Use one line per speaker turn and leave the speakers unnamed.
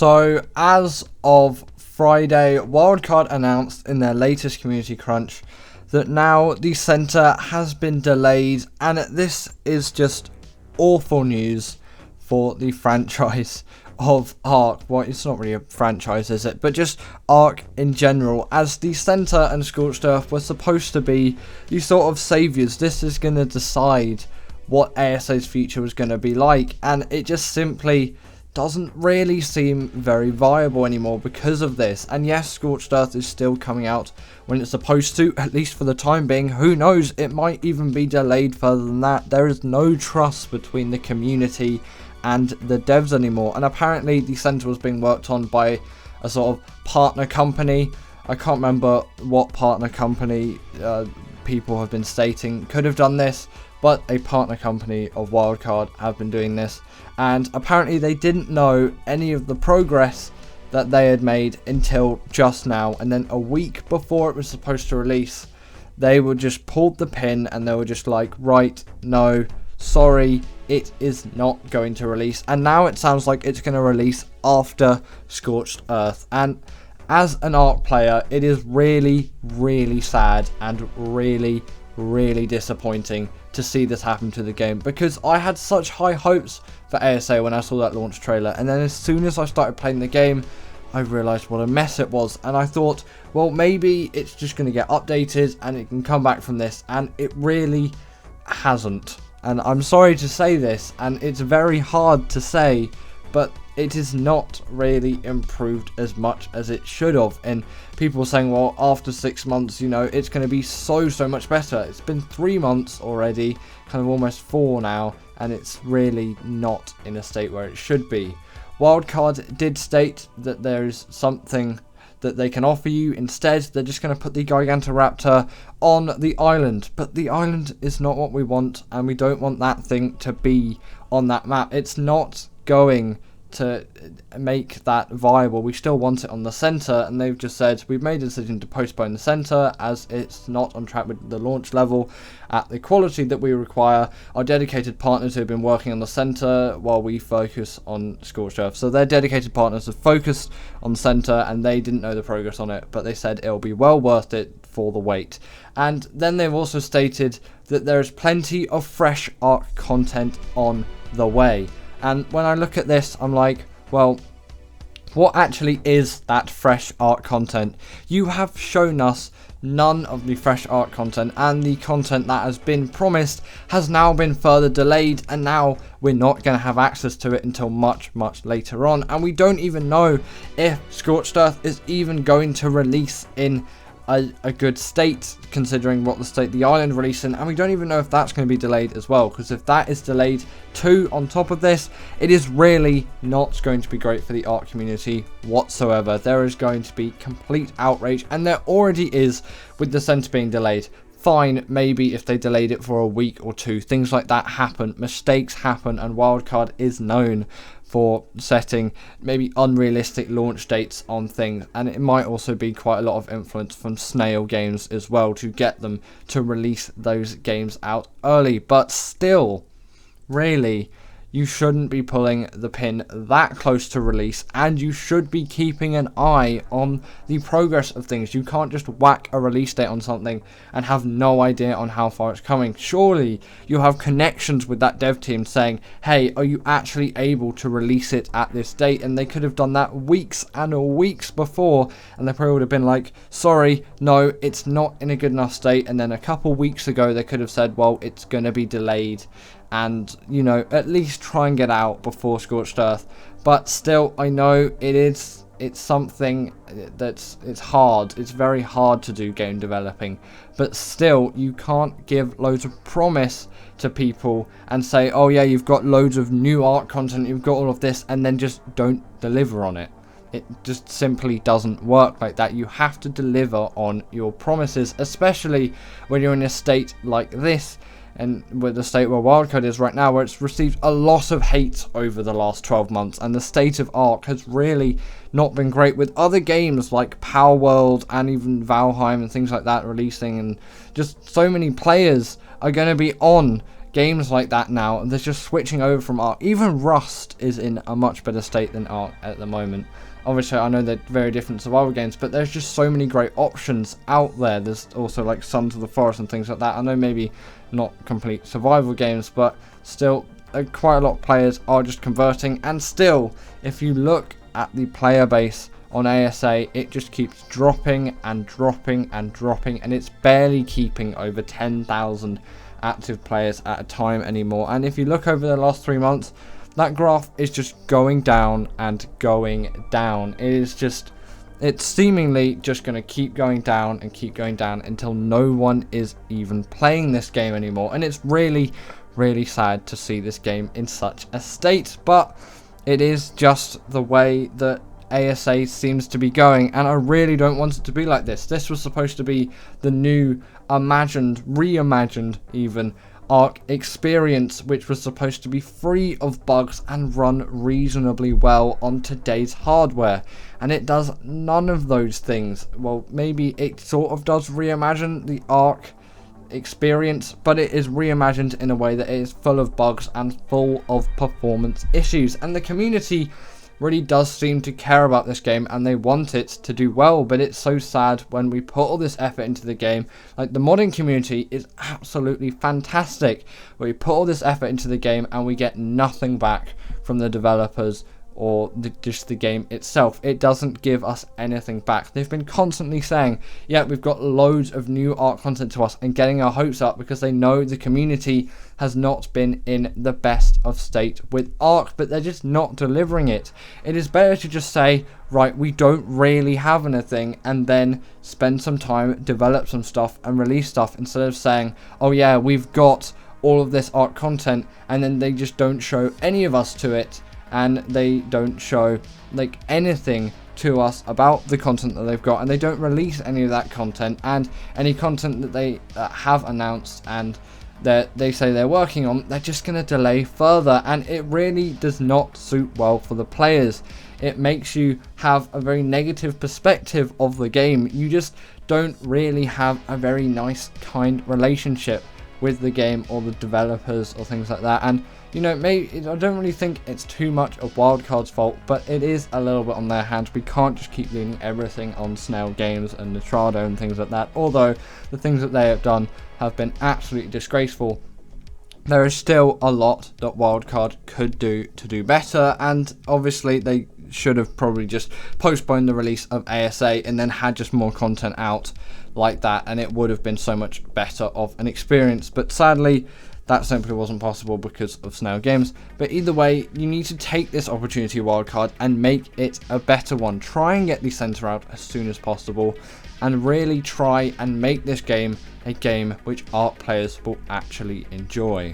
So as of Friday, Wildcard announced in their latest community crunch that now the centre has been delayed, and this is just awful news for the franchise of Ark. Well, it's not really a franchise, is it? But just Ark in general, as the centre and Scorched Earth were supposed to be the sort of saviours. This is going to decide what ASA's future was going to be like, and it just simply doesn't really seem very viable anymore because of this. And yes, Scorched Earth is still coming out when it's supposed to, at least for the time being. Who knows, it might even be delayed further than that. There is no trust between the community and the devs anymore, and apparently the centre was being worked on by a sort of partner company. I can't remember what partner company people have been stating could have done this, but a partner company of Wildcard have been doing this, and apparently they didn't know any of the progress that they had made until just now, and then a week before it was supposed to release, they were just pulled the pin and they were just like, right, no, sorry, it is not going to release. And now it sounds like it's going to release after Scorched Earth, and as an Ark player, it is really, really sad and really, really disappointing to see this happen to the game, because I had such high hopes for ASA when I saw that launch trailer, and then as soon as I started playing the game, I realised what a mess it was, and I thought, well, maybe it's just going to get updated and it can come back from this, and it really hasn't. And I'm sorry to say this, and it's very hard to say, but it is not really improved as much as it should have. And people saying, well, after 6 months, you know, it's going to be so much better. It's been 3 months already, kind of almost 4 now, and it's really not in a state where it should be. Wildcard did state that there is something that they can offer you. Instead, they're just going to put the Gigantoraptor on the island, but the island is not what we want, and we don't want that thing to be on that map. It's not going to make that viable. We still want it on the centre, and they've just said we've made a decision to postpone the centre as it's not on track with the launch level at the quality that we require. Our dedicated partners who have been working on the centre while we focus on Scorched Earth. So their dedicated partners have focused on the centre and they didn't know the progress on it, but they said it'll be well worth it for the wait. And then they've also stated that there is plenty of fresh Ark content on the way. And when I look at this, I'm like, well, what actually is that fresh Ark content? You have shown us none of the fresh Ark content, and the content that has been promised has now been further delayed, and now we're not going to have access to it until much later on. And we don't even know if Scorched Earth is even going to release in a good state, considering what the state the island released in, and we don't even know if that's going to be delayed as well, because if that is delayed too on top of this, it is really not going to be great for the Ark community whatsoever. There is going to be complete outrage, and there already is with the centre being delayed. Fine, maybe if they delayed it for a week or two, things like that happen, mistakes happen, and Wildcard is known for setting maybe unrealistic launch dates on things, and it might also be quite a lot of influence from Snail Games as well to get them to release those games out early. But still, really, you shouldn't be pulling the pin that close to release, and you should be keeping an eye on the progress of things. You can't just whack a release date on something and have no idea on how far it's coming. Surely you have connections with that dev team saying, hey, are you actually able to release it at this date? And they could have done that weeks and weeks before, and they probably would have been like, sorry, no, it's not in a good enough state. And then a couple weeks ago they could have said, well, it's going to be delayed, and, you know, at least try and get out before Scorched Earth. But still, I know it's something it's hard. It's very hard to do game developing, but still, you can't give loads of promise to people and say, oh yeah, you've got loads of new Ark content, you've got all of this, and then just don't deliver on it. It just simply doesn't work like that. You have to deliver on your promises, especially when you're in a state like this, and with the state where Wildcard is right now, where it's received a lot of hate over the last 12 months, and the state of Ark has really not been great, with other games like Power World and even Valheim and things like that releasing, and just so many players are going to be on games like that now. They're just switching over from Ark. Even Rust is in a much better state than Ark at the moment. Obviously, I know they're very different survival games, but there's just so many great options out there. There's also like Sons of the Forest and things like that. I know maybe not complete survival games, but still quite a lot of players are just converting. And still, if you look at the player base on ASA, it just keeps dropping and dropping and dropping, and it's barely keeping over 10,000 active players at a time anymore. And if you look over the last 3 months, that graph is just going down and going down. It's seemingly just going to keep going down and keep going down until no one is even playing this game anymore. And it's really, really sad to see this game in such a state, but it is just the way that ASA seems to be going, and I really don't want it to be like this. This was supposed to be the new reimagined even Ark experience, which was supposed to be free of bugs and run reasonably well on today's hardware, and it does none of those things. Well, maybe it sort of does reimagine the Ark experience, but it is reimagined in a way that it is full of bugs and full of performance issues, and the community really does seem to care about this game and they want it to do well. But it's so sad when we put all this effort into the game. Like, the modding community is absolutely fantastic, but we put all this effort into the game and we get nothing back from the developers or just the game itself. It doesn't give us anything back. They've been constantly saying, yeah, we've got loads of new Ark content to us, and getting our hopes up because they know the community has not been in the best of state with Ark, but they're just not delivering it. It is better to just say, right, we don't really have anything, and then spend some time, develop some stuff and release stuff, instead of saying, oh yeah, we've got all of this Ark content, and then they just don't show any of us to it, and they don't show like anything to us about the content that they've got, and they don't release any of that content, and any content that they have announced and that they say they're working on, they're just going to delay further, and it really does not suit well for the players. It makes you have a very negative perspective of the game. You just don't really have a very nice, kind relationship with the game or the developers or things like that. And you know, maybe I don't really think it's too much of Wildcard's fault, but it is a little bit on their hands. We can't just keep leaning everything on Snail Games and Nitrado and things like that, although the things that they have done have been absolutely disgraceful. There is still a lot that Wildcard could do to do better, and obviously they should have probably just postponed the release of ASA and then had just more content out like that, and it would have been so much better of an experience. But sadly, that simply wasn't possible because of Snail Games. But either way, you need to take this opportunity, Wildcard, and make it a better one. Try and get the center out as soon as possible, and really try and make this game a game which Ark players will actually enjoy.